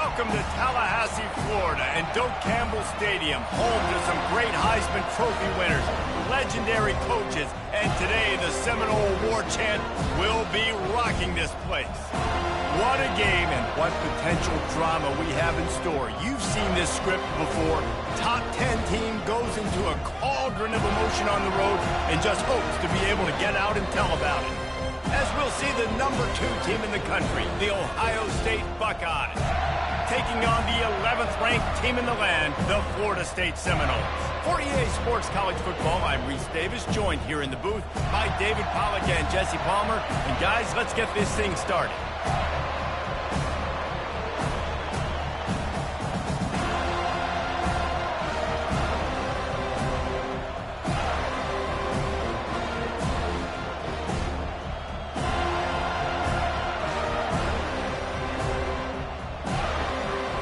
Welcome to Tallahassee, Florida, and Doak Campbell Stadium, home to some great Heisman Trophy winners, legendary coaches, and today the Seminole Award chant will be rocking this place. What a game and what potential drama we have in store. You've seen this script before. Top 10 team goes into a cauldron of emotion on the road and just hopes to be able to get out and tell about it. As we'll see the number 2 team in the country, the Ohio State Buckeyes, taking on the 11th ranked team in the land, the Florida State Seminoles. For EA Sports College Football, I'm Reese Davis, joined here in the booth by David Pollack and Jesse Palmer. And guys, let's get this thing started.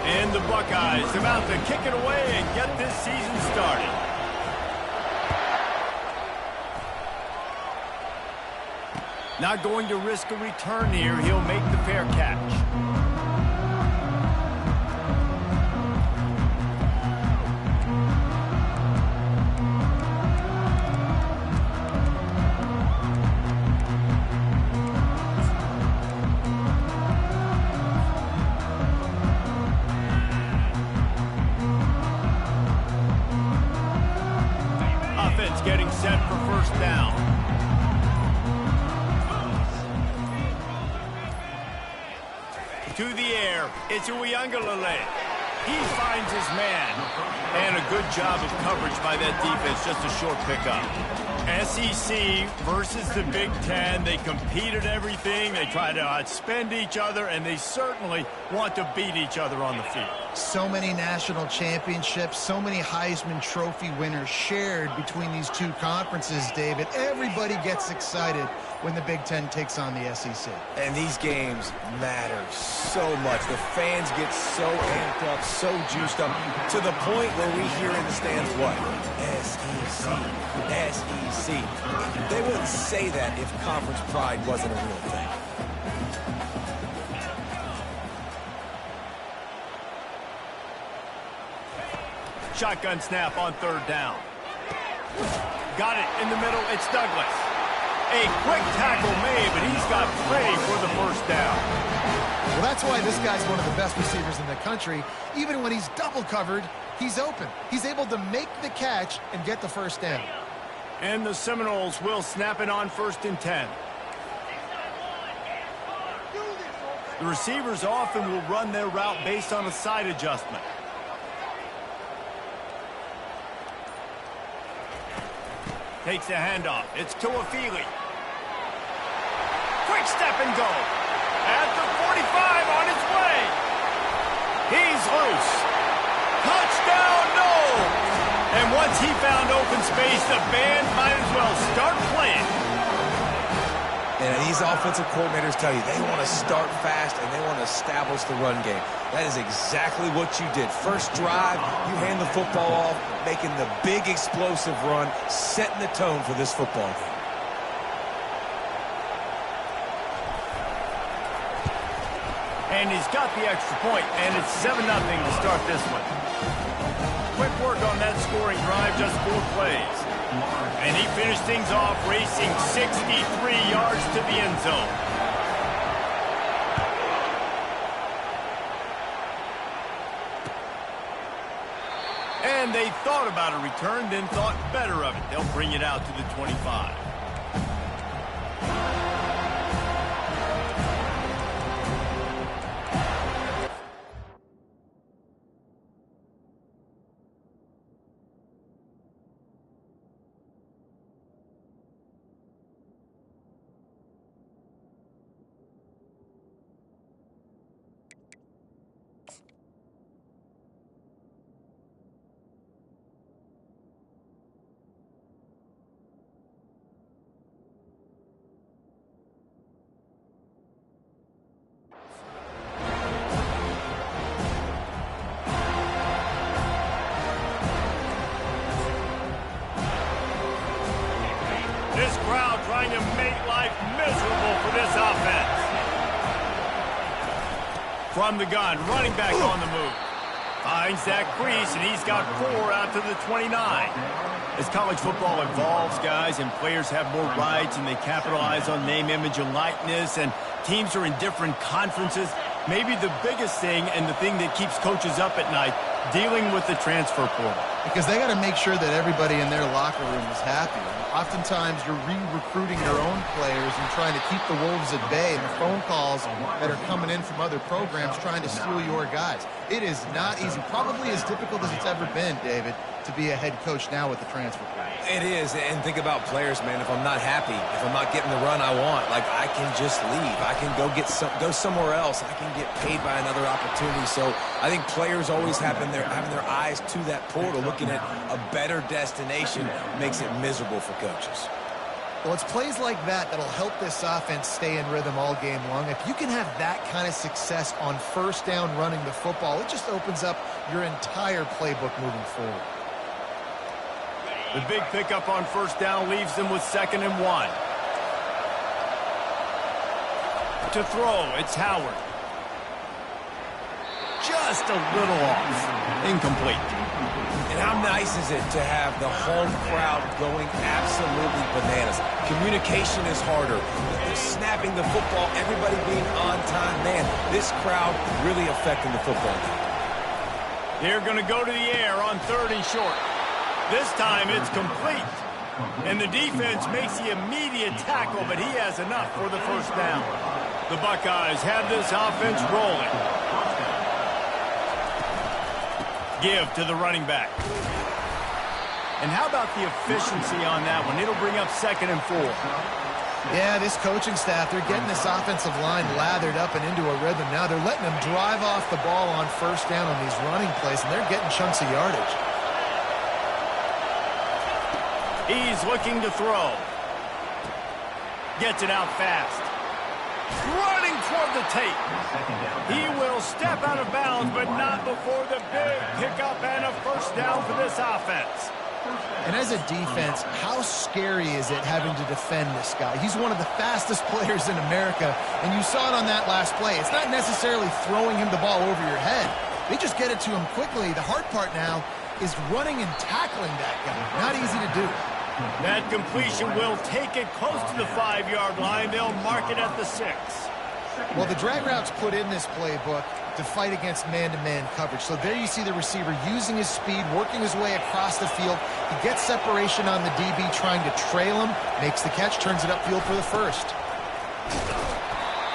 And the Buckeyes about to kick it away and get this season started. Not going to risk a return here. He'll make the fair catch. Getting set for first down. To the air, it's Uiagalelei. He finds his man. And a good job of coverage by that defense, just a short pickup. SEC versus the Big Ten. They compete at everything. They try to outspend each other, and they certainly want to beat each other on the field. So many national championships, so many Heisman Trophy winners shared between these two conferences, David. Everybody gets excited when the Big Ten takes on the SEC. And these games matter so much. The fans get so amped up, so juiced up, to the point where we hear in the stands what? SEC, SEC. They wouldn't say that if conference pride wasn't a real thing. Shotgun snap on third down. Got it in the middle. It's Douglas. A quick tackle made, but he's got plenty for the first down. Well, that's why this guy's one of the best receivers in the country. Even when he's double covered, he's open. He's able to make the catch and get the first down. And the Seminoles will snap it on 1st and 10. The receivers often will run their route based on a side adjustment. Takes the handoff. It's Tuafili. Quick step and go. At the 45 on his way. He's loose. Touchdown, no! And once he found open space, the band might as well start playing. And these offensive coordinators tell you they want to start fast and they want to establish the run game. That is exactly what you did. First drive, you hand the football off, making the big explosive run, setting the tone for this football game. And he's got the extra point, and it's 7-0 to start this one. Quick work on that scoring drive, just 4 plays. And he finished things off racing 63 yards to the end zone. And they thought about a return, then thought better of it. They'll bring it out to the 25. From the gun, running back on the move. Finds that crease, and he's got 4 out to the 29. As college football evolves, guys, and players have more rights, and they capitalize on name, image, and likeness, and teams are in different conferences, maybe the biggest thing and the thing that keeps coaches up at night, dealing with the transfer portal. Because they got to make sure that everybody in their locker room is happy. Oftentimes, you're re-recruiting your own players and trying to keep the wolves at bay, and the phone calls that are coming in from other programs trying to steal your guys. It is not easy. Probably as difficult as it's ever been, David, to be a head coach now with the transfer portal. It is, and think about players, man. If I'm not happy, if I'm not getting the run I want, like, I can just leave. I can go somewhere else. I can get paid by another opportunity. So I think players always having their eyes to that portal, looking at a better destination, makes it miserable for coaches. Well, it's plays like that that'll help this offense stay in rhythm all game long. If you can have that kind of success on first down running the football, it just opens up your entire playbook moving forward. The big pickup on first down leaves them with 2nd and 1. To throw, it's Howard. Just a little off. Incomplete. And how nice is it to have the home crowd going absolutely bananas? Communication is harder. They're snapping the football, everybody being on time. Man, this crowd really affecting the football game. They're going to go to the air on 3rd and short. This time it's complete. And the defense makes the immediate tackle, but he has enough for the first down. The Buckeyes have this offense rolling. Give to the running back. And how about the efficiency on that one? It'll bring up 2nd and 4. Yeah, this coaching staff, they're getting this offensive line lathered up and into a rhythm now. They're letting them drive off the ball on first down on these running plays, and they're getting chunks of yardage. He's looking to throw. Gets it out fast. Running toward the tape. He will step out of bounds, but not before the big pickup and a first down for this offense. And as a defense, how scary is it having to defend this guy? He's one of the fastest players in America, and you saw it on that last play. It's not necessarily throwing him the ball over your head. They just get it to him quickly. The hard part now is running and tackling that guy. Not easy to do. That completion will take it close to the 5-yard line. They'll mark it at the 6. Well, the drag route's put in this playbook to fight against man-to-man coverage. So there you see the receiver using his speed, working his way across the field. He gets separation on the DB, trying to trail him, makes the catch, turns it upfield for the first.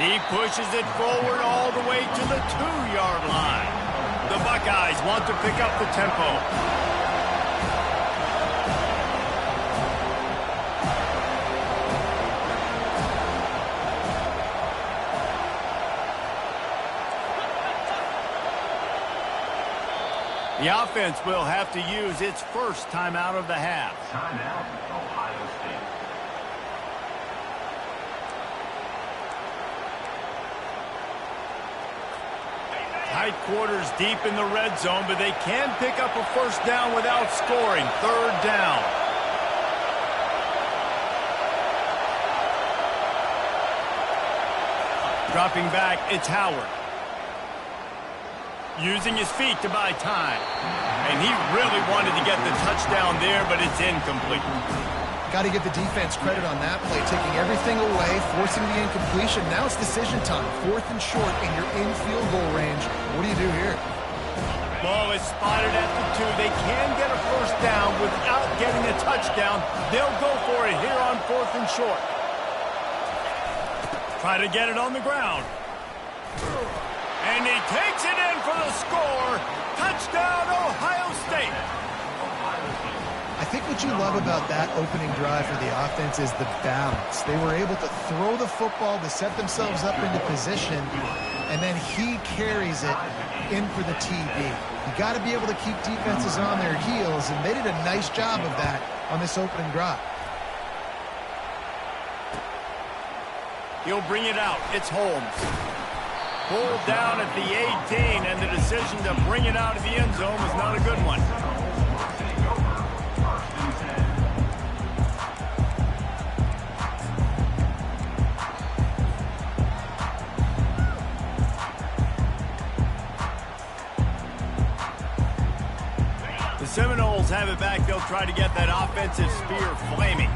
He pushes it forward all the way to the 2-yard line. The Buckeyes want to pick up the tempo. The offense will have to use its first timeout of the half. Timeout, Ohio State. Tight quarters deep in the red zone, but they can pick up a first down without scoring. 3rd down. Dropping back, it's Howard. Using his feet to buy time. And he really wanted to get the touchdown there, but it's incomplete. Got to give the defense credit on that play, taking everything away, forcing the incompletion. Now it's decision time. 4th and short, and you're in field goal range. What do you do here? Ball is spotted at the 2. They can get a first down without getting a touchdown. They'll go for it here on 4th and short. Try to get it on the ground. And he takes it in for the score. Touchdown, Ohio State. I think what you love about that opening drive for the offense is the balance. They were able to throw the football to set themselves up into position, and then he carries it in for the TD. You got to be able to keep defenses on their heels, and they did a nice job of that on this opening drive. He'll bring it out. It's Holmes. Pulled down at the 18, and the decision to bring it out of the end zone was not a good one. Seminoles have it back. They'll try to get that offensive spear flaming.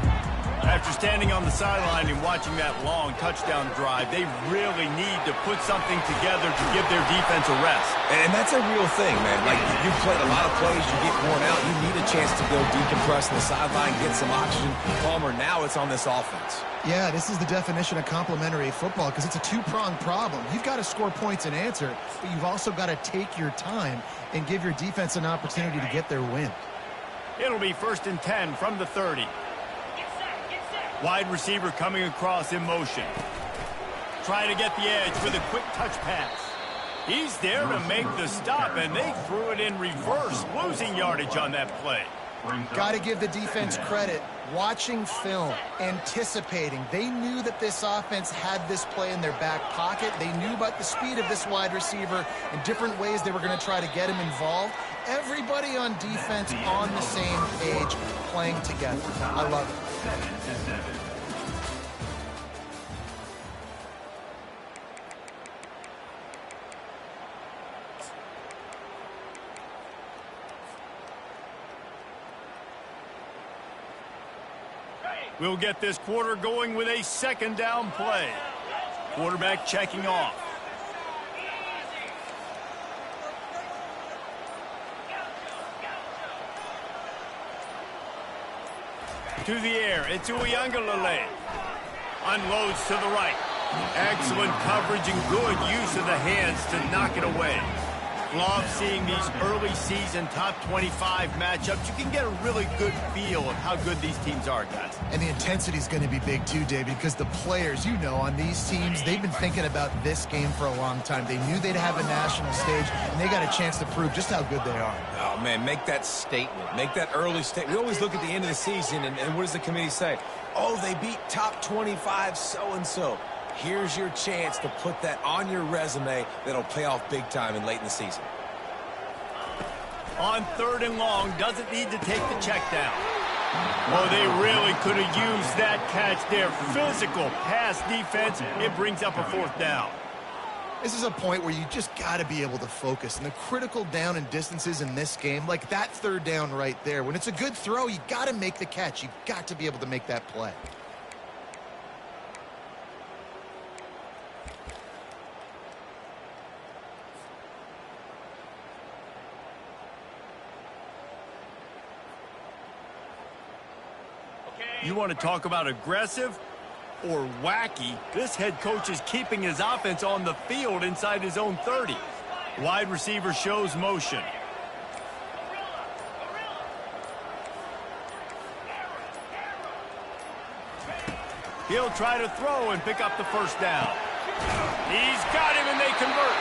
After standing on the sideline and watching that long touchdown drive, they really need to put something together to give their defense a rest. And that's a real thing, man. Like, you played a lot of plays, you get worn out, you need a chance to go decompress on the sideline, get some oxygen. Palmer, now it's on this offense. Yeah, this is the definition of complementary football because it's a two-pronged problem. You've got to score points and answer, but you've also got to take your time and give your defense an opportunity to get their win. It'll be 1st and 10 from the 30. Wide receiver coming across in motion. Trying to get the edge with a quick touch pass. He's there to make the stop, and they threw it in reverse, losing yardage on that play. Got to give the defense credit. Watching film, anticipating. They knew that this offense had this play in their back pocket. They knew about the speed of this wide receiver and different ways they were going to try to get him involved. Everybody on defense on the same page, playing together. I love it. We'll get this quarter going with a 2nd down play. Quarterback checking off. To the air, it's Uiagalelei. Unloads to the right. Excellent coverage and good use of the hands to knock it away. Love seeing these early season top 25 matchups. You can get a really good feel of how good these teams are, guys. And the intensity is going to be big too, David, because the players, you know, on these teams, they've been thinking about this game for a long time. They knew they'd have a national stage, and they got a chance to prove just how good they are. Oh, man, make that statement. Make that early statement. We always look at the end of the season, and what does the committee say? Oh, they beat top 25 so-and-so. Here's your chance to put that on your resume that'll pay off big time and late in the season. On 3rd and long, doesn't need to take the check down. Oh, they really could have used that catch there. Physical pass defense. It brings up a 4th down. This is a point where you just got to be able to focus. And the critical down and distances in this game, like that 3rd down right there, when it's a good throw, you got to make the catch. You got to be able to make that play. You want to talk about aggressive or wacky? This head coach is keeping his offense on the field inside his own 30. Wide receiver shows motion. He'll try to throw and pick up the 1st down. He's got him, and they convert.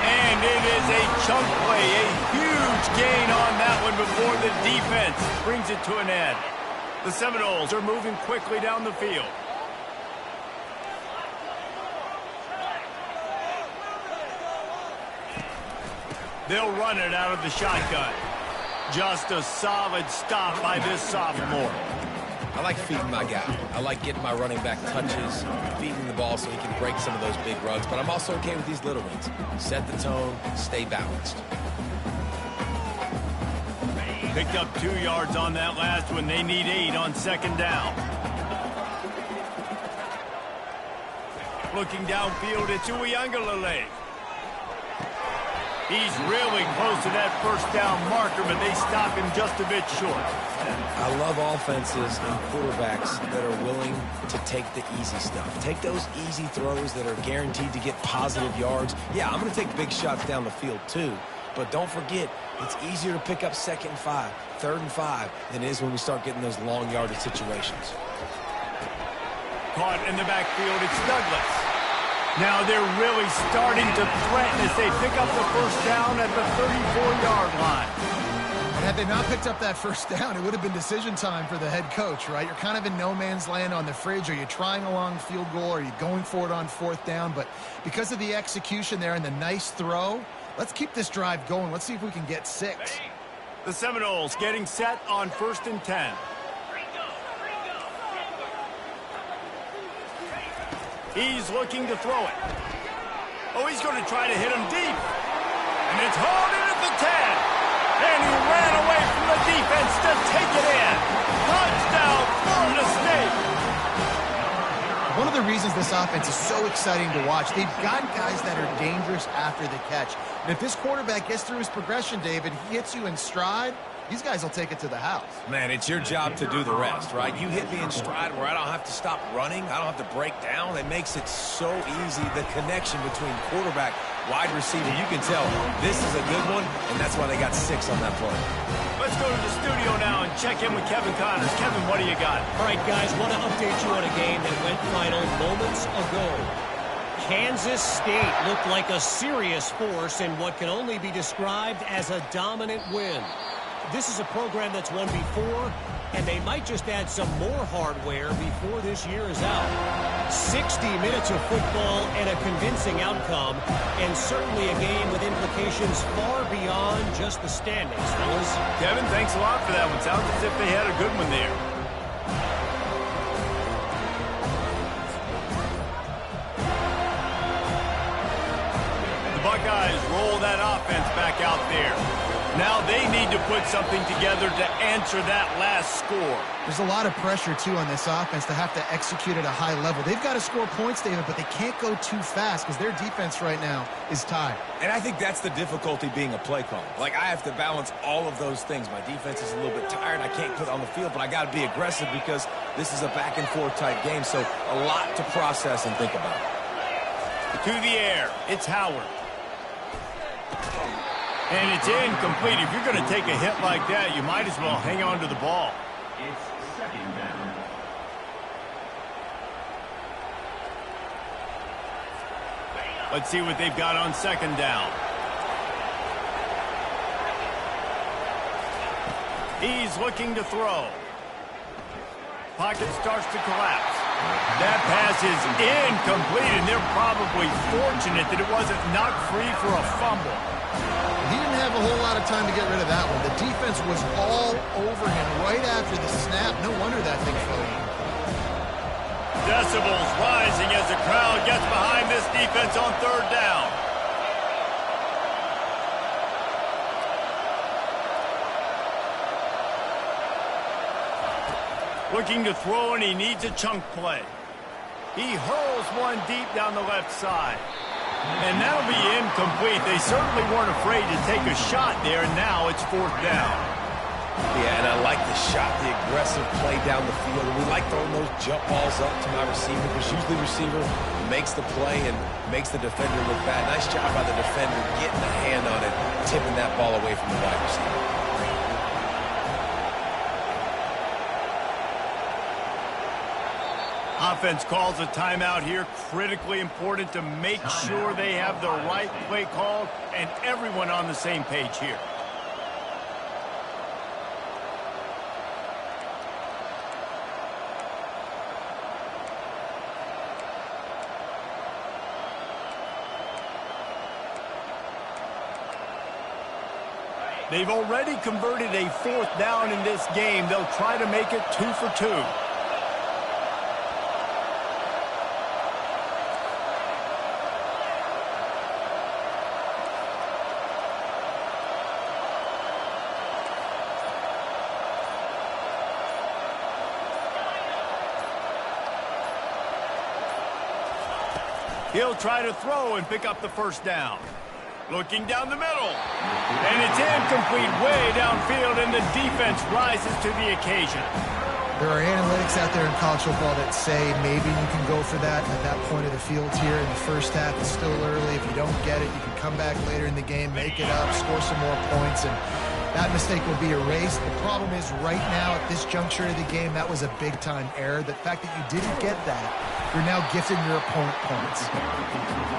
And it is a chunk play, a huge gain on that one before the defense brings it to an end. The Seminoles are moving quickly down the field. They'll run it out of the shotgun. Just a solid stop by this sophomore. I like feeding my guy. I like getting my running back touches, feeding the ball so he can break some of those big runs. But I'm also okay with these little ones. Set the tone, stay balanced. Picked up 2 yards on that last one. They need 8 on 2nd down. Looking downfield, it's Uiagalelei. He's really close to that 1st down marker, but they stop him just a bit short. I love offenses and quarterbacks that are willing to take the easy stuff. Take those easy throws that are guaranteed to get positive yards. Yeah, I'm going to take big shots down the field too. But don't forget, it's easier to pick up 2nd and 5, 3rd and 5 than it is when we start getting those long yardage situations. Caught in the backfield, it's Douglas. Now they're really starting to threaten as they pick up the 1st down at the 34-yard line. And had they not picked up that 1st down, it would have been decision time for the head coach, right? You're kind of in no man's land on the fridge. Are you trying a long field goal? Are you going for it on 4th down? But because of the execution there and the nice throw, let's keep this drive going. Let's see if we can get 6. The Seminoles getting set on 1st and 10. He's looking to throw it. Oh, he's going to try to hit him deep. And it's hauled in at the 10. And he ran away from the defense to take it in. Touchdown, Florida State. One of the reasons this offense is so exciting to watch, they've got guys that are dangerous after the catch. And if this quarterback gets through his progression, David, he hits you in stride, these guys will take it to the house. Man, it's your job to do the rest, right? You hit me in stride where I don't have to stop running. I don't have to break down. It makes it so easy, the connection between quarterback, wide receiver. You can tell this is a good one, and that's why they got 6 on that play. Let's go to the studio now and check in with Kevin Connors. Kevin, what do you got? All right, guys, want to update you on a game that went final moments ago. Kansas State looked like a serious force in what can only be described as a dominant win. This is a program that's won before, and they might just add some more hardware before this year is out. 60 minutes of football and a convincing outcome, and certainly a game with implications far beyond just the standings, fellas. Kevin, thanks a lot for that one. Sounds as if they had a good one there. The Buckeyes roll that offense back out there. Now they need to put something together to answer that last score. There's a lot of pressure, too, on this offense to have to execute at a high level. They've got to score points, David, but they can't go too fast because their defense right now is tired. And I think that's the difficulty being a play caller. Like, I have to balance all of those things. My defense is a little bit tired. I can't put it on the field, but I got to be aggressive because this is a back-and-forth type game, so a lot to process and think about. To the air, it's Howard. And it's incomplete. If you're going to take a hit like that, you might as well hang on to the ball. It's second down. Let's see what they've got on second down. He's looking to throw. Pocket starts to collapse. That pass is incomplete, and they're probably fortunate that it wasn't knocked free for a fumble. He didn't have a whole lot of time to get rid of that one. The defense was all over him right after the snap. No wonder that thing fell. Decibels rising as the crowd gets behind this defense on third down. Looking to throw, and he needs a chunk play. He hurls one deep down the left side. And that'll be incomplete. They certainly weren't afraid to take a shot there, and now it's fourth down. Yeah, and I like the shot, the aggressive play down the field. We like throwing those jump balls up to my receiver because usually the receiver makes the play and makes the defender look bad. Nice job by the defender getting a hand on it, tipping that ball away from the wide receiver. Offense calls a timeout here. Critically important to make sure they have the right play called and everyone on the same page here. They've already converted a fourth down in this game. They'll try to make it 2 for 2. He'll try to throw and pick up the first down. Looking down the middle. And it's incomplete way downfield, and the defense rises to the occasion. There are analytics out there in college football that say maybe you can go for that at that point of the field here in the first half. It's still early. If you don't get it, you can come back later in the game, make it up, score some more points, and that mistake will be erased. The problem is right now at this juncture of the game, that was a big-time error. The fact that you didn't get that, you're now gifting your opponent points.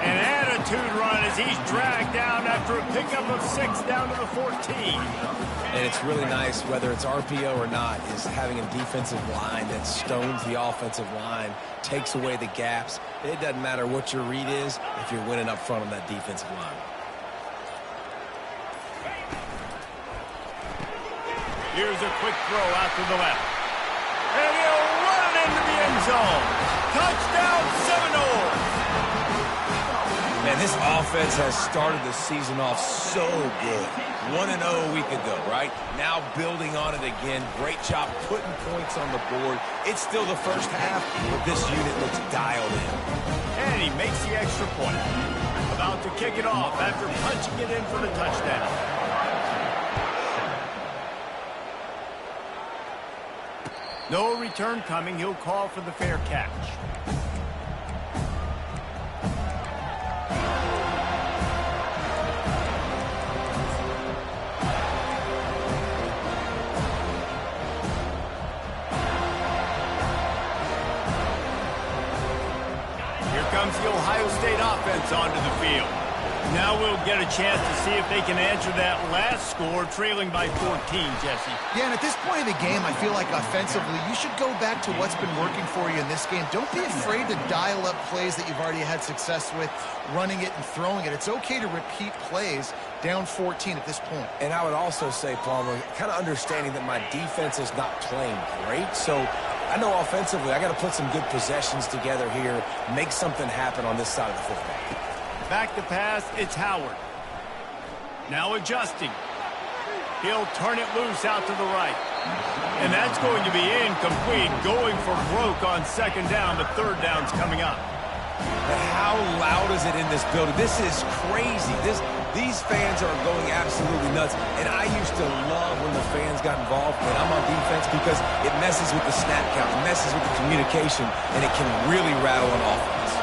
An attitude run as he's dragged down after a pickup of 6 down to the 14. And it's really nice, whether it's RPO or not, is having a defensive line that stones the offensive line, takes away the gaps. It doesn't matter what your read is if you're winning up front on that defensive line. Here's a quick throw out to the left. And he'll run it into the end zone. Touchdown Seminoles! Man, this offense has started the season off so good. 1-0 a week ago, right? Now building on it again. Great job putting points on the board. It's still the first half, but this unit looks dialed in. And he makes the extra point. About to kick it off after punching it in for the touchdown. No return coming. He'll call for the fair catch. Here comes the Ohio State offense onto the field. Now we'll get a chance to see if they can answer that last score, trailing by 14, Jesse. Yeah, and at this point in the game, I feel like offensively, you should go back to what's been working for you in this game. Don't be afraid to dial up plays that you've already had success with, running it and throwing it. It's okay to repeat plays down 14 at this point. And I would also say, Palmer, kind of understanding that my defense is not playing great, so I know offensively I got to put some good possessions together here, make something happen on this side of the football. Back to pass, it's Howard. Now adjusting. He'll turn it loose out to the right. And that's going to be incomplete, going for broke on second down, but third down's coming up. But how loud is it in this building? This is crazy. These fans are going absolutely nuts. And I used to love when the fans got involved when I'm on defense because it messes with the snap count, it messes with the communication, and it can really rattle an offense.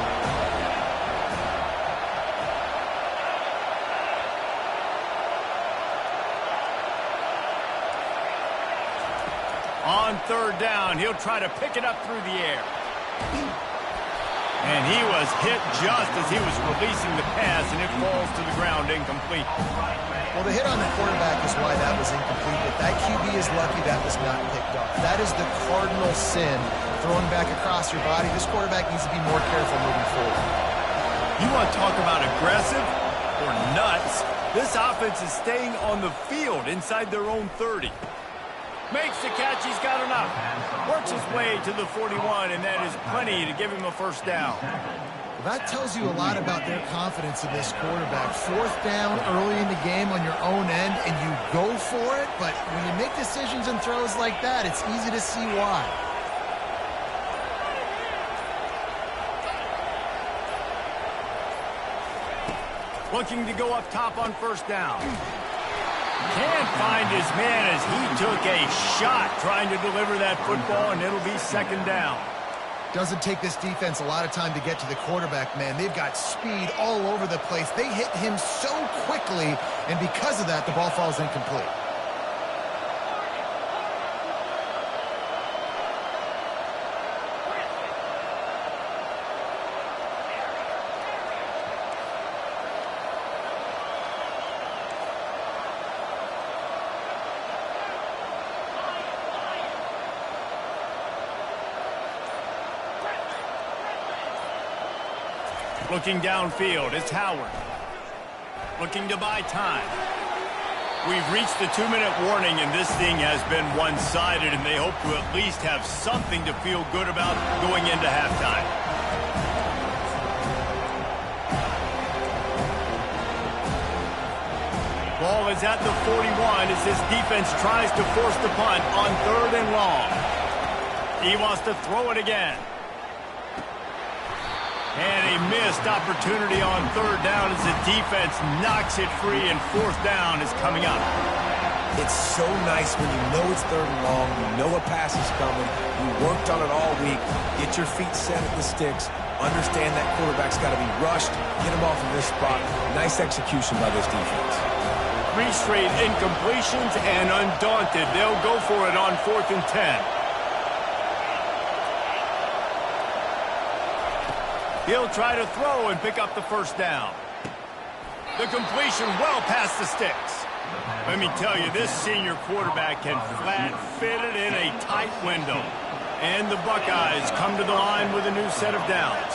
On third down, he'll try to pick it up through the air. And he was hit just as he was releasing the pass, and it falls to the ground incomplete. Well, the hit on the quarterback is why that was incomplete, but that QB is lucky that was not picked off. That is the cardinal sin, throwing back across your body. This quarterback needs to be more careful moving forward. You want to talk about aggressive or nuts? This offense is staying on the field inside their own 30. Makes the catch, he's got enough. Works his way to the 41, and that is plenty to give him a first down. Well, that tells you a lot about their confidence in this quarterback. Fourth down early in the game on your own end, and you go for it, but when you make decisions and throws like that, it's easy to see why. Looking to go up top on first down. Can't find his man as he took a shot trying to deliver that football, and it'll be second down. Doesn't take this defense a lot of time to get to the quarterback, man. They've got speed all over the place. They hit him so quickly, and because of that, the ball falls incomplete. Looking downfield, it's Howard. Looking to buy time. We've reached the 2-minute warning, and this thing has been one-sided, and they hope to at least have something to feel good about going into halftime. Ball is at the 41 as this defense tries to force the punt on third and long. He wants to throw it again. And a missed opportunity on third down as the defense knocks it free, and fourth down is coming up. It's so nice when you know it's third and long, you know a pass is coming, you worked on it all week, get your feet set at the sticks, understand that quarterback's got to be rushed, get him off of this spot. Nice execution by this defense. 3 straight incompletions, and undaunted, they'll go for it on 4th and 10. He'll try to throw and pick up the first down. The completion well past the sticks. Let me tell you, this senior quarterback can flat fit it in a tight window. And the Buckeyes come to the line with a new set of downs.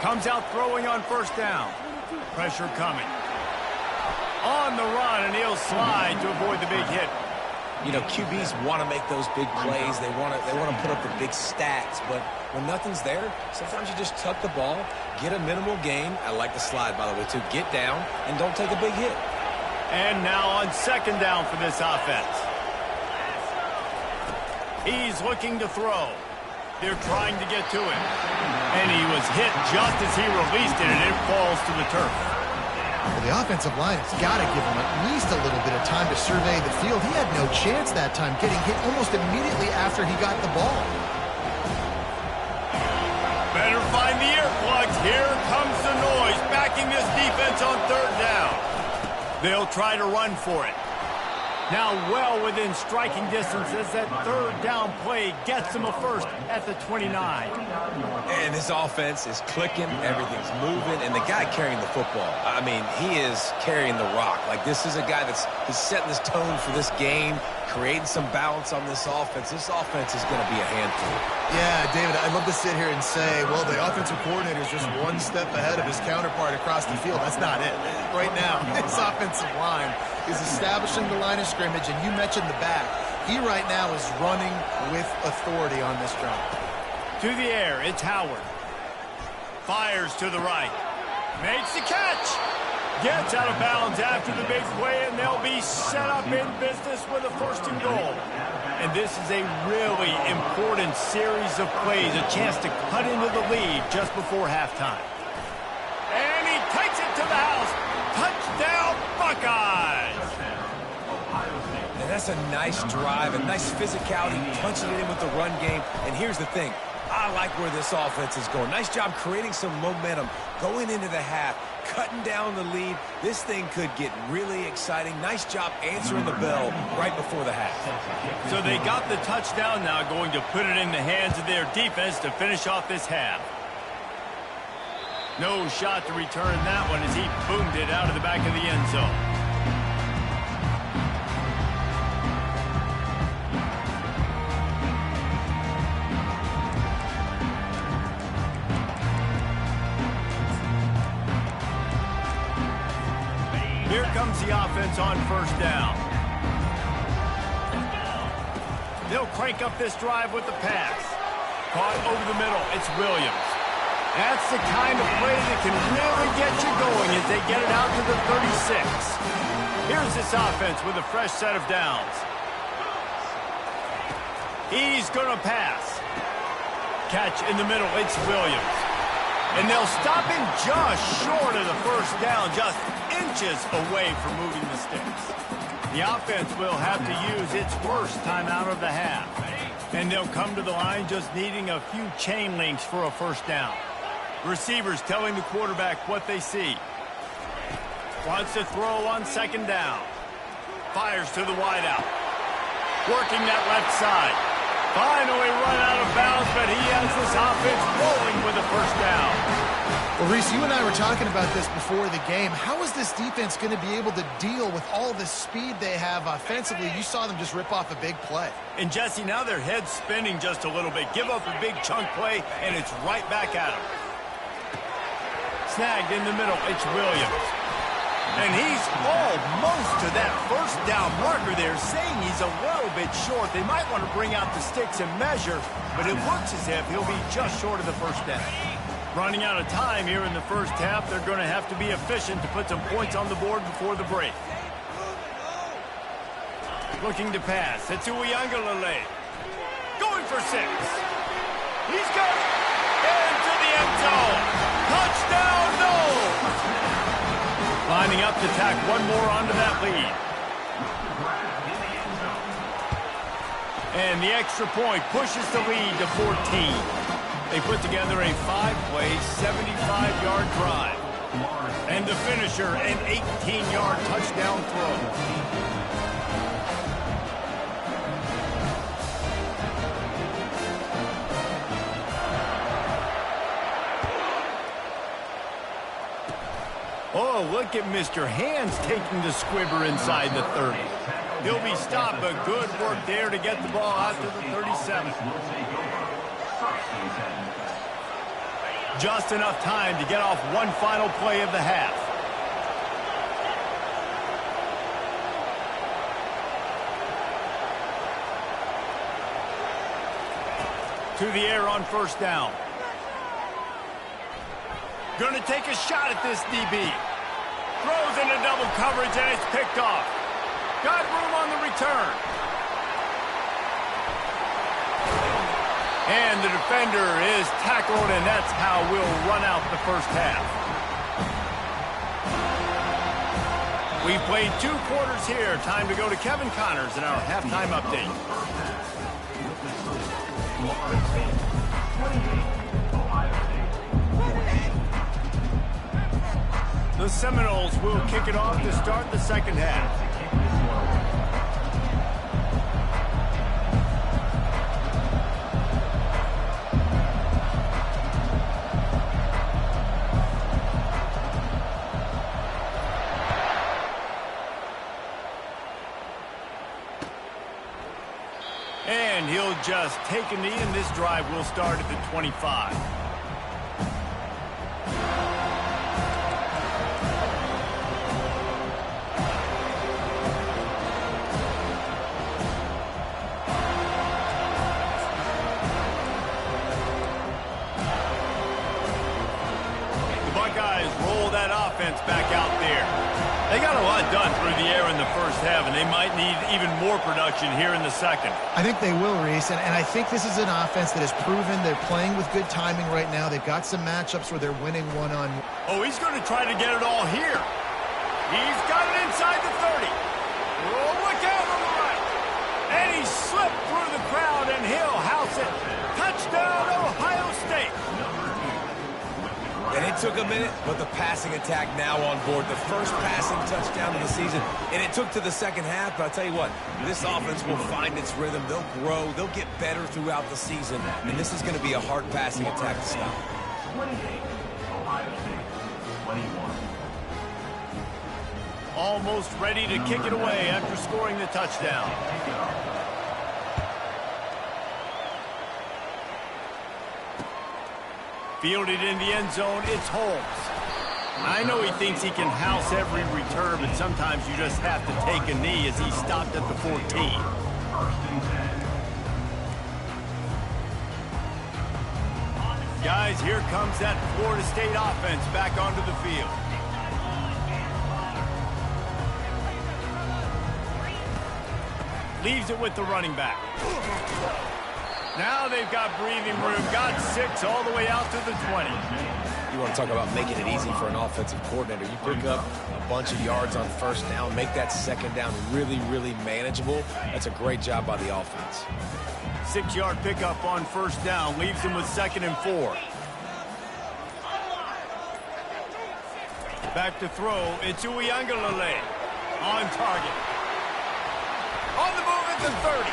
Comes out throwing on first down. Pressure coming. On the run, and he'll slide to avoid the big hit. You know, QBs want to make those big plays. They want to put up the big stats. But when nothing's there, sometimes you just tuck the ball, get a minimal gain. I like the slide, by the way, too. Get down and don't take a big hit. And now on second down for this offense. He's looking to throw. They're trying to get to him. And he was hit just as he released it, and it falls to the turf. Well, the offensive line has got to give him at least a little bit of time to survey the field. He had no chance that time, getting hit almost immediately after he got the ball. Better find the earplugs. Here comes the noise, backing this defense on third down. They'll try to run for it. Now well within striking distance as that third down play gets them a first at the 29. And this offense is clicking, everything's moving, and the guy carrying the football, I mean, he is carrying the rock. Like, this is a guy that's setting this tone for this game, creating some balance on this offense. This offense is going to be a handful. Yeah, David, I'd love to sit here and say, well, the offensive coordinator is just one step ahead of his counterpart across the field. That's not it. Right now, this offensive line is establishing the line of scrimmage, and you mentioned the back. He right now is running with authority on this drive. To the air, it's Howard. Fires to the right. Makes the catch. Gets out of bounds after the big play, and they'll be set up in business with a first and goal. And this is a really important series of plays, a chance to cut into the lead just before halftime. And he takes it to the house. Touchdown, Buckeyes! And that's a nice drive, a nice physicality, punching it in with the run game. And here's the thing. I like where this offense is going. Nice job creating some momentum, going into the half, cutting down the lead. This thing could get really exciting. Nice job answering the bell right before the half. So they got the touchdown now, going to put it in the hands of their defense to finish off this half. No shot to return that one as he boomed it out of the back of the end zone. Here comes the offense on first down. They'll crank up this drive with the pass. Caught over the middle. It's Williams. That's the kind of play that can really get you going as they get it out to the 36. Here's this offense with a fresh set of downs. He's going to pass. Catch in the middle. It's Williams. And they'll stop him just short of the first down, just inches away from moving the sticks. The offense will have to use its first timeout of the half. And they'll come to the line just needing a few chain links for a first down. Receivers telling the quarterback what they see. Wants to throw on second down. Fires to the wideout. Working that left side. Finally run out of bounds, but he has this offense rolling with a first down. Well, Reese, you and I were talking about this before the game. How is this defense going to be able to deal with all the speed they have offensively? You saw them just rip off a big play. And, Jesse, now their head's spinning just a little bit. Give up a big chunk play, and it's right back at them. Snagged in the middle. It's Williams. And he's almost to that first down marker there, saying he's a little bit short. They might want to bring out the sticks and measure, but it looks as if he'll be just short of the first down. Running out of time here in the first half, they're going to have to be efficient to put some points on the board before the break. Looking to pass. It's Uiagalelei. Going for 6. He's got it. Into the end zone. Touchdown, no! Lining up to tack one more onto that lead. And the extra point pushes the lead to 14. They put together a 5-play, 75-yard drive. And the finisher, an 18-yard touchdown throw. Oh, look at Mr. Hands taking the squibber inside the 30. He'll be stopped, but good work there to get the ball out to the 37. Just enough time to get off one final play of the half. to the air on first down. Going to take a shot at this DB. Throws into double coverage, and it's picked off. Got room on the return. And the defender is tackled, and that's how we'll run out the first half. We've played 2 quarters here. Time to go to Kevin Connors in our halftime update. The Seminoles will kick it off to start the second half. And he'll just take a knee, and this drive will start at the 25. Back out there. They got a lot done through the air in the first half, and they might need even more production here in the second. I think they will, Reese, and I think this is an offense that has proven they're playing with good timing right now. They've got some matchups where they're winning one-on-one. Oh, he's going to try to get it all here. He's got it inside the 30. Oh, look out on the right. And he slipped through the crowd, and he'll house it. Touchdown, Ohio State. And it took a minute, but the passing attack now on board. The first passing touchdown of the season, and it took to the second half. But I'll tell you what, this offense will find its rhythm. They'll grow. They'll get better throughout the season. And this is going to be a hard passing attack to stop. 28, Ohio State, 21. Almost ready to kick it away after scoring the touchdown. Fielded in the end zone, it's Holmes. I know he thinks he can house every return, but sometimes you just have to take a knee as he stopped at the 14. Guys, here comes that Florida State offense back onto the field. Leaves it with the running back. Now they've got breathing room. Got 6 all the way out to the 20. You want to talk about making it easy for an offensive coordinator. You pick up a bunch of yards on first down, make that second down really, really manageable. That's a great job by the offense. 6-yard pickup on first down. Leaves them with 2nd and 4. Back to throw. It's Uiagalelei on target. On the move at the 30.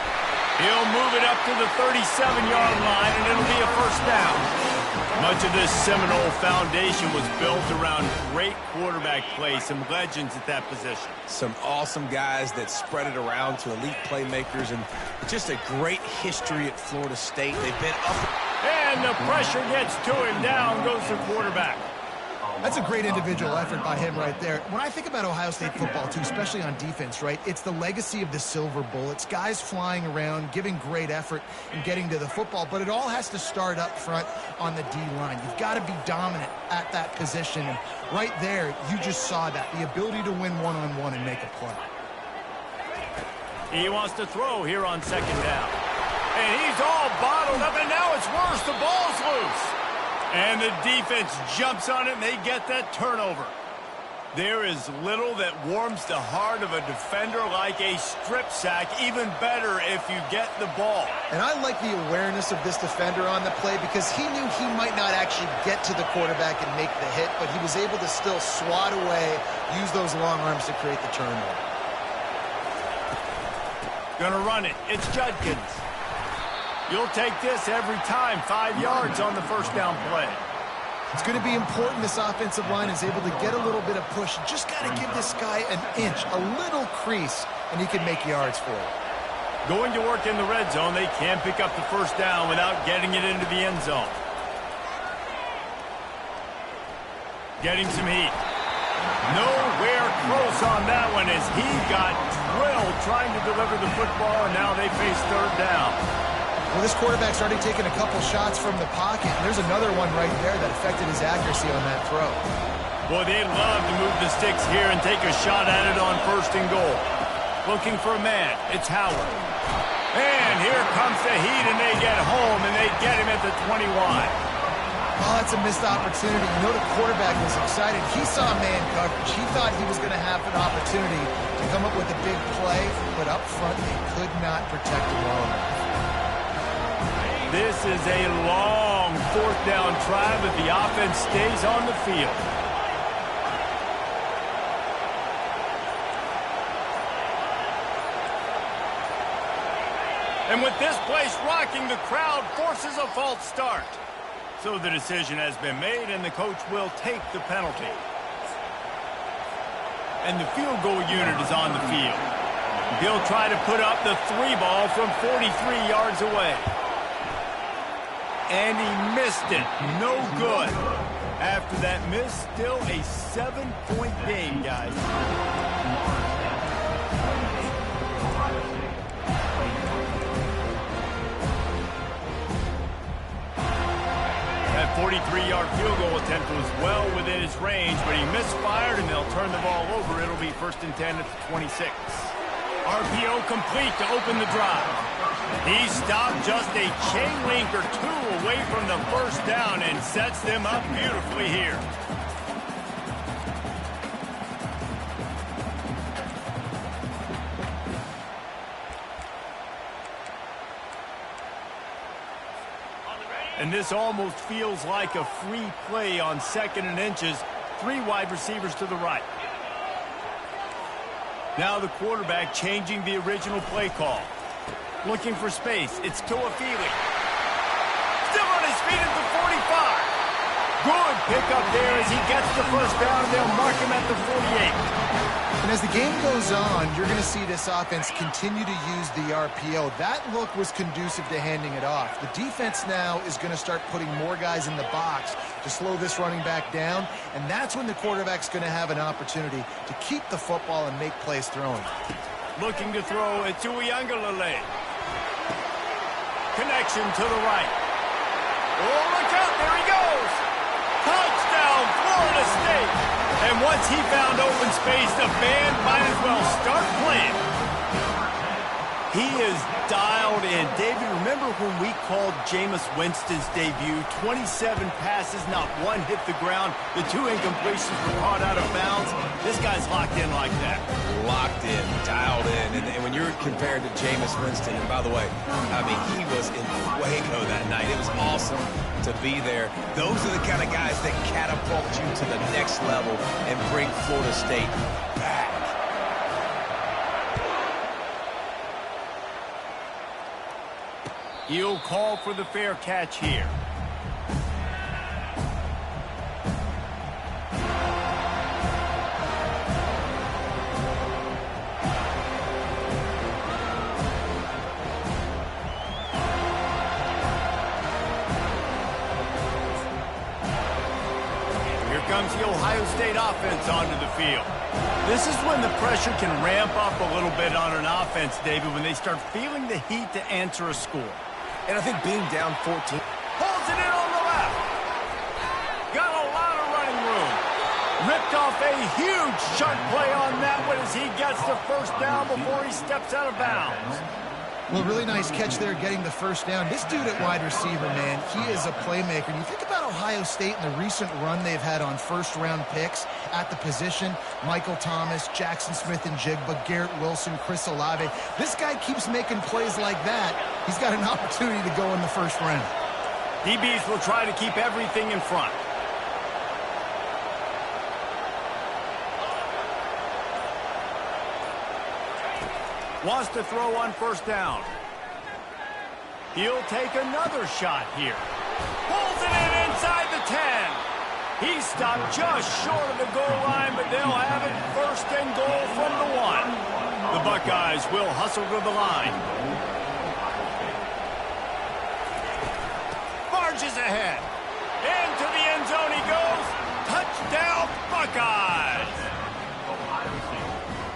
He'll move it up to the 37-yard line, and it'll be a first down. Much of this Seminole foundation was built around great quarterback play, some legends at that position. Some awesome guys that spread it around to elite playmakers, and just a great history at Florida State. They've been up. And the pressure gets to him. Down goes the quarterback. That's a great individual effort by him right there. When I think about Ohio State football, too, especially on defense, right, it's the legacy of the Silver Bullets, guys flying around, giving great effort and getting to the football, but it all has to start up front on the D-line. You've got to be dominant at that position, and right there, you just saw that, the ability to win one-on-one and make a play. He wants to throw here on second down. And he's all bottled up, and now it's worse. The ball's loose. And the defense jumps on it, and they get that turnover. There is little that warms the heart of a defender like a strip sack. Even better if you get the ball. And I like the awareness of this defender on the play because he knew he might not actually get to the quarterback and make the hit, but he was able to still swat away, use those long arms to create the turnover. Gonna run it. It's Judkins. You'll take this every time. 5 yards on the first down play. It's going to be important this offensive line is able to get a little bit of push. Just got to give this guy an inch, a little crease, and he can make yards for it. Going to work in the red zone. They can't pick up the first down without getting it into the end zone. Getting some heat. Nowhere close on that one as he got drilled trying to deliver the football, and now they face third down. Well, this quarterback started taking a couple shots from the pocket, and there's another one right there that affected his accuracy on that throw. Boy, they'd love to move the sticks here and take a shot at it on 1st and goal. Looking for a man. It's Howard. And here comes the heat, and they get home, and they get him at the 21. Oh, that's a missed opportunity. You know the quarterback was excited. He saw man coverage. He thought he was going to have an opportunity to come up with a big play, but up front they could not protect him well enough. This is a long 4th down try, but the offense stays on the field. And with this place rocking, the crowd forces a false start. So the decision has been made, and the coach will take the penalty. And the field goal unit is on the field. He'll try to put up the 3 ball from 43 yards away. And he missed it. No good. After that miss, still a 7-point game, guys. That 43-yard field goal attempt was well within his range, but he misfired, and they'll turn the ball over. It'll be 1st and 10 at the 26. RPO complete to open the drive. He stopped just a chain link or 2 away from the 1st down and sets them up beautifully here. And this almost feels like a free play on 2nd and inches. 3 wide receivers to the right. Now the quarterback changing the original play call. Looking for space. It's Tuafili. Still on his feet at the 45. Good pickup there as he gets the 1st down, and they'll mark him at the 48. And as the game goes on, you're going to see this offense continue to use the RPO. That look was conducive to handing it off. The defense now is going to start putting more guys in the box to slow this running back down, and that's when the quarterback's going to have an opportunity to keep the football and make plays throwing. Looking to throw it to Uiagalelei. Connection to the right. Oh, look out, there he goes! Touchdown, Florida State! And once he found open space, the band might as well start playing. He is dialed in. David, remember when we called Jameis Winston's debut? 27 passes, not one hit the ground. The 2 incompletions were caught out of bounds. This guy's locked in like that. Locked in, dialed in. And when you're compared to Jameis Winston, and by the way, I mean, he was in fuego that night. It was awesome to be there. Those are the kind of guys that catapult you to the next level and bring Florida State back. He'll call for the fair catch here. Here comes the Ohio State offense onto the field. This is when the pressure can ramp up a little bit on an offense, David, when they start feeling the heat to answer a score. And I think being down 14. Holds it in on the left. Got a lot of running room. Ripped off a huge sharp play on that one as he gets the 1st down before he steps out of bounds. Well, really nice catch there getting the 1st down. This dude at wide receiver, man, he is a playmaker. And you think about Ohio State and the recent run they've had on 1st-round picks at the position. Michael Thomas, Jackson Smith-Njigba, Garrett Wilson, Chris Olave. This guy keeps making plays like that. He's got an opportunity to go in the 1st round. DBs will try to keep everything in front. Wants to throw on 1st down. He'll take another shot here. Pulls it in inside the 10. He stopped just short of the goal line, but they'll have it 1st and goal from the 1. The Buckeyes will hustle to the line. Barges ahead. Into the end zone he goes. Touchdown, Buckeyes.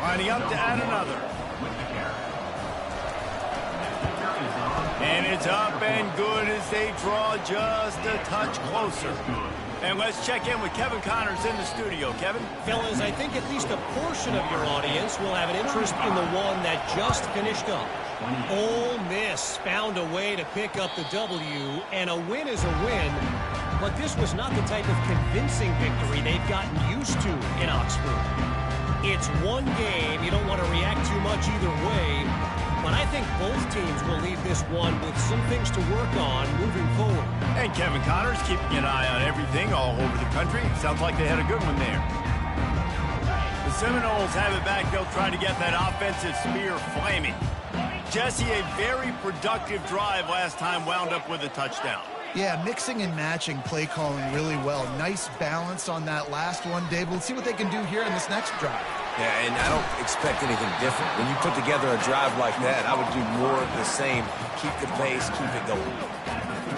Lining up to add another. And it's up and good as they draw just a touch closer. And let's check in with Kevin Connors in the studio. Kevin? Fellas, I think at least a portion of your audience will have an interest in the one that just finished up. Ole Miss found a way to pick up the W, and a win is a win. But this was not the type of convincing victory they've gotten used to in Oxford. It's one game. You don't want to react too much either way. But I think both teams will leave this one with some things to work on moving forward. And Kevin Connors keeping an eye on everything all over the country. Sounds like they had a good one there. The Seminoles have it back. They'll try to get that offensive spear flaming. Jesse, a very productive drive last time wound up with a touchdown. Yeah, mixing and matching play calling really well. Nice balance on that last one, Dave. Let's see what they can do here in this next drive. Yeah, and I don't expect anything different. When you put together a drive like that, I would do more of the same. Keep the pace, keep it going.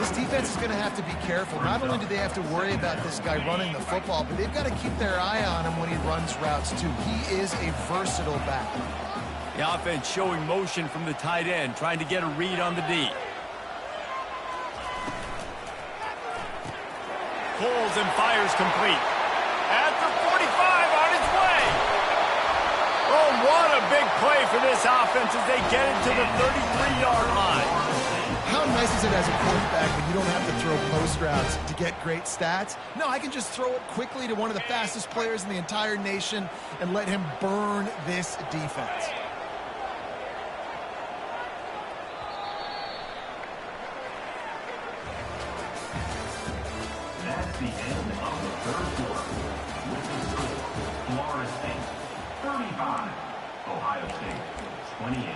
This defense is going to have to be careful. Not only do they have to worry about this guy running the football, but they've got to keep their eye on him when he runs routes, too. He is a versatile back. The offense showing motion from the tight end, trying to get a read on the D. Pulls and fires complete. At the 45, on its way. Oh, what a big play for this offense as they get it to the 33-yard line. How nice is it as a quarterback when you don't have to throw post routes to get great stats? No, I can just throw it quickly to one of the fastest players in the entire nation and let him burn this defense. That's the end of the third quarter. With the score, Florida State 35, Ohio State 28.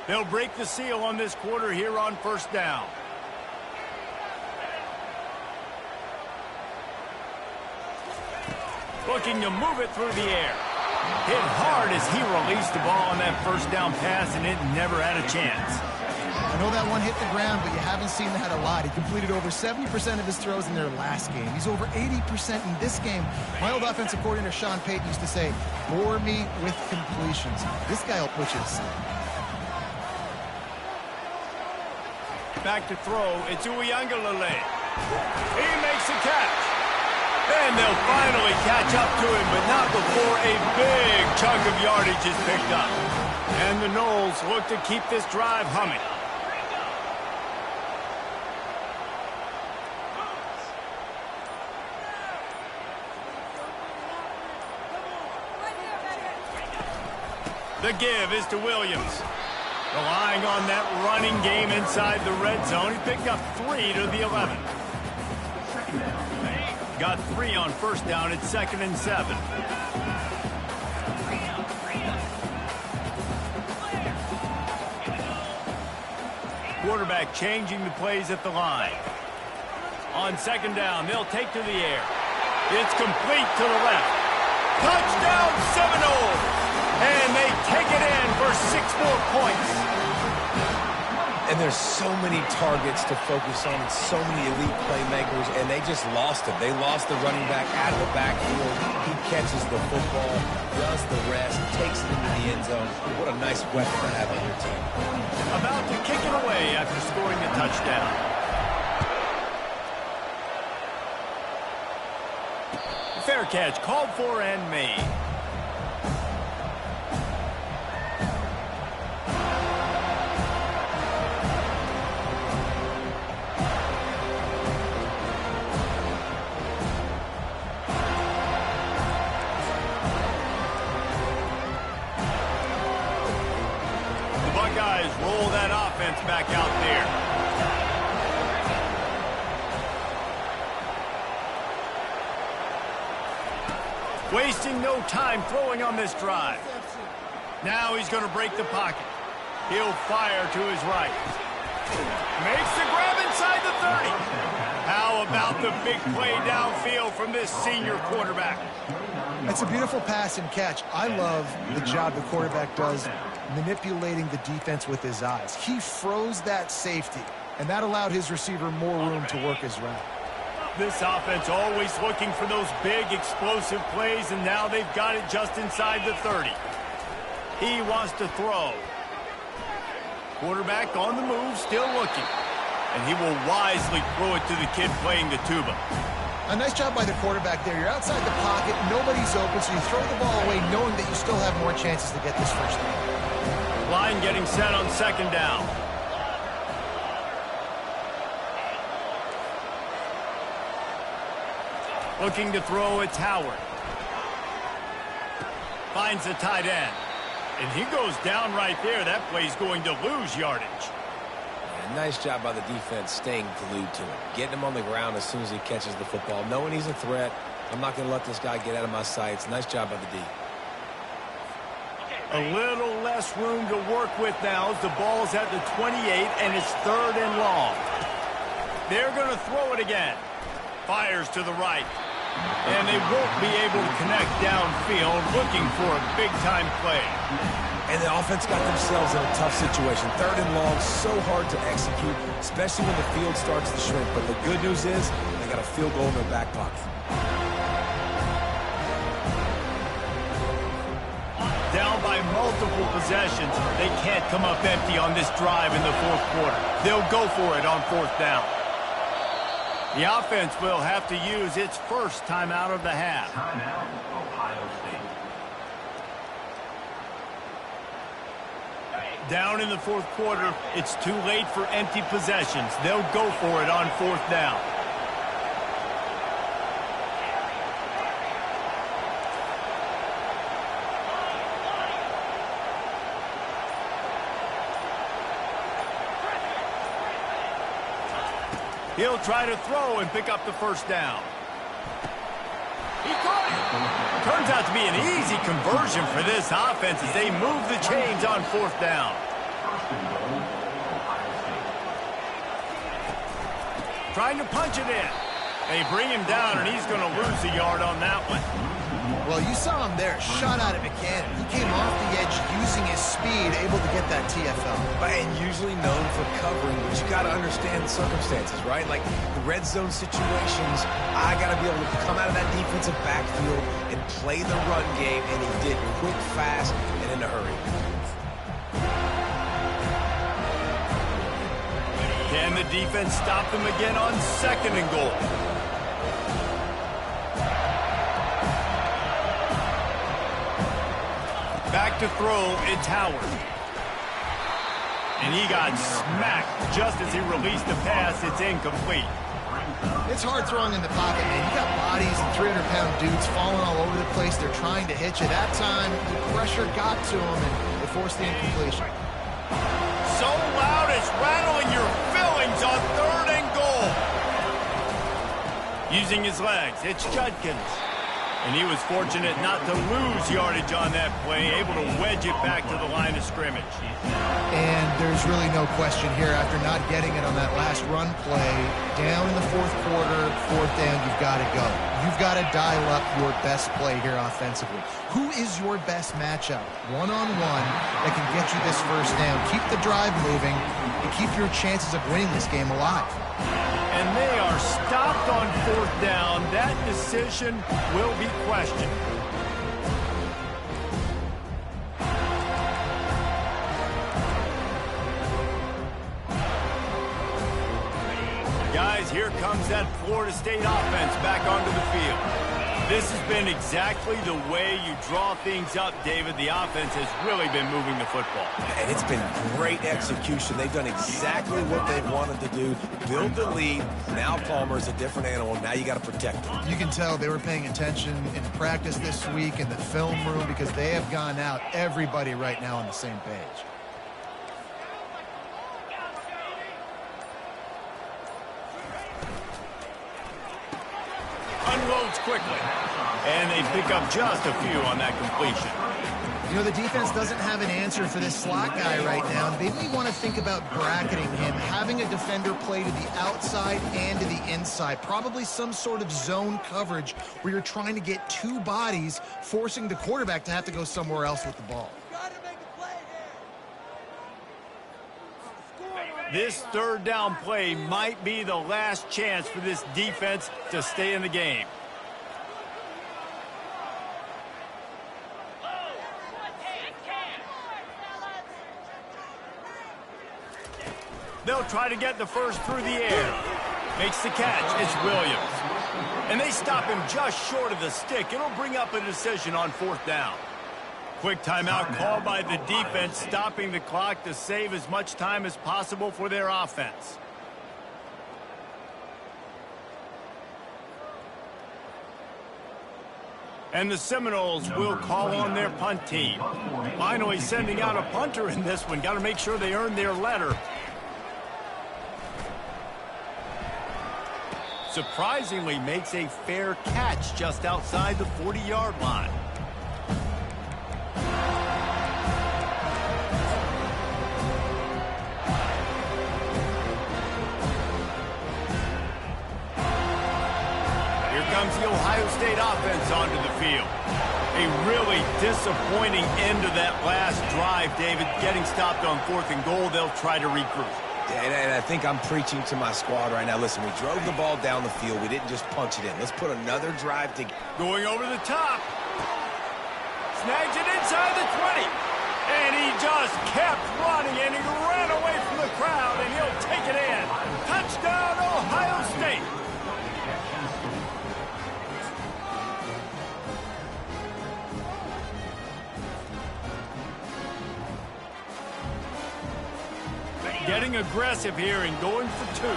They'll break the seal on this quarter here on first down. Looking to move it through the air. Hit hard as he released the ball on that first down pass, and it never had a chance. I know that one hit the ground, but you haven't seen that a lot. He completed over 70% of his throws in their last game. He's over 80% in this game. My old offensive coordinator, Sean Payton, used to say, bore me with completions. This guy will put you to sleep. Back to throw. It's Uiagalelei. He makes a catch. And they'll finally catch up to him, but not before a big chunk of yardage is picked up. And the Noles look to keep this drive humming. The give is to Williams. Relying on that running game inside the red zone. He picked up 3 to the 11. Got 3 on first down. It's 2nd and 7. Quarterback changing the plays at the line. On 2nd down, they'll take to the air. It's complete to the left. Touchdown Seminoles! And they take it in for 6 more points. And there's so many targets to focus on and so many elite playmakers, and they just lost him. They lost the running back out of the backfield. He catches the football, does the rest, takes it into the end zone. What a nice weapon to have on your team. About to kick it away after scoring the touchdown. Fair catch called for and made. Buckeyes roll that offense back out there. Wasting no time throwing on this drive. Now he's going to break the pocket. He'll fire to his right. Makes the grab inside the 30. How about the big play downfield from this senior quarterback? It's a beautiful pass and catch. I love the job the quarterback does manipulating the defense with his eyes. He froze that safety, and that allowed his receiver more room to work his route. This offense always looking for those big explosive plays, and now they've got it just inside the 30. He wants to throw. Quarterback on the move, still looking. And he will wisely throw it to the kid playing the tuba. A nice job by the quarterback there. You're outside the pocket, nobody's open, so you throw the ball away knowing that you still have more chances to get this first down. Line getting set on second down. Looking to throw, it's Howard. Finds the tight end. And he goes down right there. That play's going to lose yardage. Yeah, nice job by the defense staying glued to him. Getting him on the ground as soon as he catches the football. Knowing he's a threat. I'm not going to let this guy get out of my sights. Nice job by the D. A little less room to work with now as the ball's at the 28 and it's 3rd and long. They're going to throw it again. Fires to the right. And they won't be able to connect downfield, looking for a big-time play. And the offense got themselves in a tough situation. 3rd and long, so hard to execute, especially when the field starts to shrink. But the good news is they got a field goal in their back pocket. Down by multiple possessions, they can't come up empty on this drive in the 4th quarter. They'll go for it on 4th down. The offense will have to use its first timeout of the half. Timeout, Ohio State. Down in the 4th quarter, it's too late for empty possessions. They'll go for it on 4th down. He'll try to throw and pick up the first down. He caught it. Turns out to be an easy conversion for this offense as they move the chains on 4th down. Trying to punch it in. They bring him down, and he's going to lose a yard on that one. Well, you saw him there, shot out of a cannon. He came off the edge using his speed, able to get that TFL. And usually known for covering, but you got to understand the circumstances, right? Like the red zone situations, I got to be able to come out of that defensive backfield and play the run game, and he did quick, fast, and in a hurry. Can the defense stop them again on 2nd and goal? Back to throw, it's Howard. And he got smacked just as he released the pass. It's incomplete. It's hard throwing in the pocket, man. You got bodies and 300-pound dudes falling all over the place. They're trying to hit you. That time, the pressure got to him, and it forced the incompletion. So loud it's rattling your fillings on 3rd and goal. Using his legs, it's Judkins. And he was fortunate not to lose yardage on that play, able to wedge it back to the line of scrimmage. And there's really no question here, after not getting it on that last run play, down in the 4th quarter, 4th down, you've got to go. You've got to dial up your best play here offensively. Who is your best matchup, one-on-one, that can get you this first down? Keep the drive moving and keep your chances of winning this game alive. And they are stopped on 4th down. That decision will be questioned. Guys, here comes that Florida State offense back onto the field. This has been exactly the way you draw things up, David. The offense has really been moving the football. And it's been great execution. They've done exactly what they've wanted to do. Build the lead. Now Palmer's a different animal. Now you got to protect him. You can tell they were paying attention in practice this week in the film room because they have gone out, everybody right now on the same page. Unloads quickly. And they pick up just a few on that completion. You know, the defense doesn't have an answer for this slot guy right now. They may want to think about bracketing him, having a defender play to the outside and to the inside. Probably some sort of zone coverage where you're trying to get 2 bodies, forcing the quarterback to have to go somewhere else with the ball. This 3rd down play might be the last chance for this defense to stay in the game. They'll try to get the first through the air. Makes the catch. It's Williams. And they stop him just short of the stick. It'll bring up a decision on 4th down. Quick timeout called by the defense, stopping the clock to save as much time as possible for their offense. And the Seminoles will call on their punt team. Finally sending out a punter in this one. Got to make sure they earn their letter. Surprisingly makes a fair catch just outside the 40-yard line. Here comes the Ohio State offense onto the field. A really disappointing end to that last drive, David. Getting stopped on 4th and goal, they'll try to regroup. And I think I'm preaching to my squad right now. Listen, we drove the ball down the field. We didn't just punch it in. Let's put another drive together. Going over the top. Snags it inside the 20. And he just kept running, and he ran away from the crowd, and he'll take it in. Touchdown, Ohio State. Getting aggressive here and going for 2.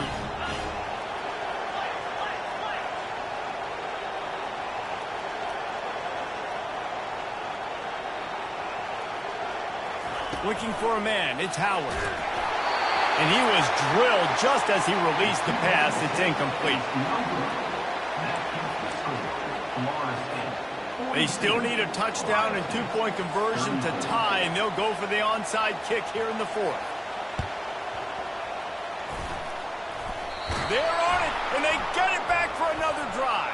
Looking for a man. It's Howard. And he was drilled just as he released the pass. It's incomplete. They still need a touchdown and 2-point conversion to tie, and they'll go for the onside kick here in the 4th. They're on it, and they get it back for another drive.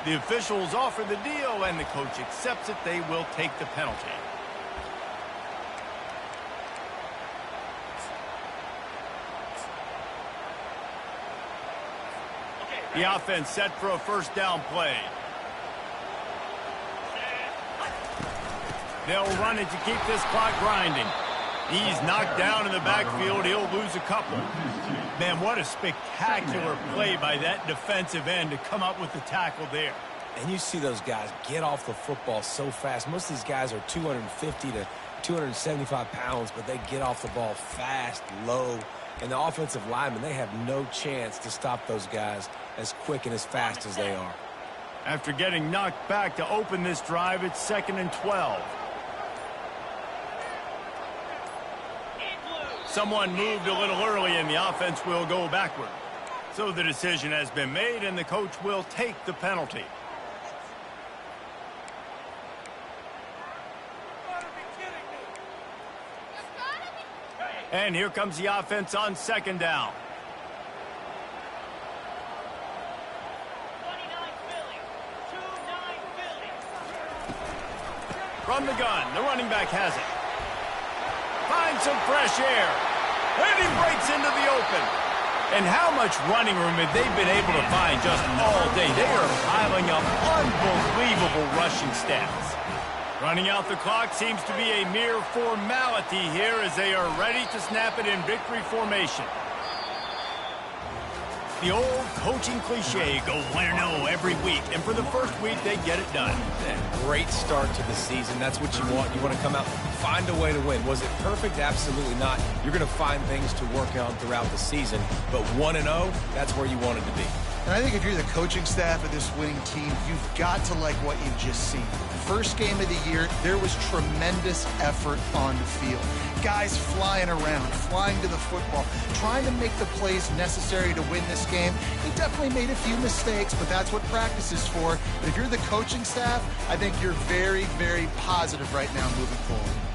The officials offer the deal, and the coach accepts it. They will take the penalty. The offense set for a 1st down play. They'll run it to keep this clock grinding. He's knocked down in the backfield. He'll lose a couple. Man, what a spectacular play by that defensive end to come up with the tackle there. And you see those guys get off the football so fast. Most of these guys are 250 to 275 pounds, but they get off the ball fast, low. And the offensive linemen, they have no chance to stop those guys as quick and as fast as they are. After getting knocked back to open this drive, it's 2nd and 12. Someone moved a little early, and the offense will go backward. So the decision has been made, and the coach will take the penalty. And here comes the offense on 2nd down. From the gun, the running back has it. Finds some fresh air. And he breaks into the open. And how much running room have they been able to find just all day? They are piling up unbelievable rushing stats. Running out the clock seems to be a mere formality here as they are ready to snap it in victory formation. The old coaching cliche, go 1-0 every week. And for the first week, they get it done. Great start to the season. That's what you want. You want to come out, find a way to win. Was it perfect? Absolutely not. You're going to find things to work on throughout the season. But 1-0, that's where you wanted to be. And I think if you're the coaching staff of this winning team, you've got to like what you've just seen. First game of the year, there was tremendous effort on the field. Guys flying around, flying to the football, trying to make the plays necessary to win this game. He definitely made a few mistakes, but that's what practice is for. But if you're the coaching staff, I think you're very, very positive right now moving forward.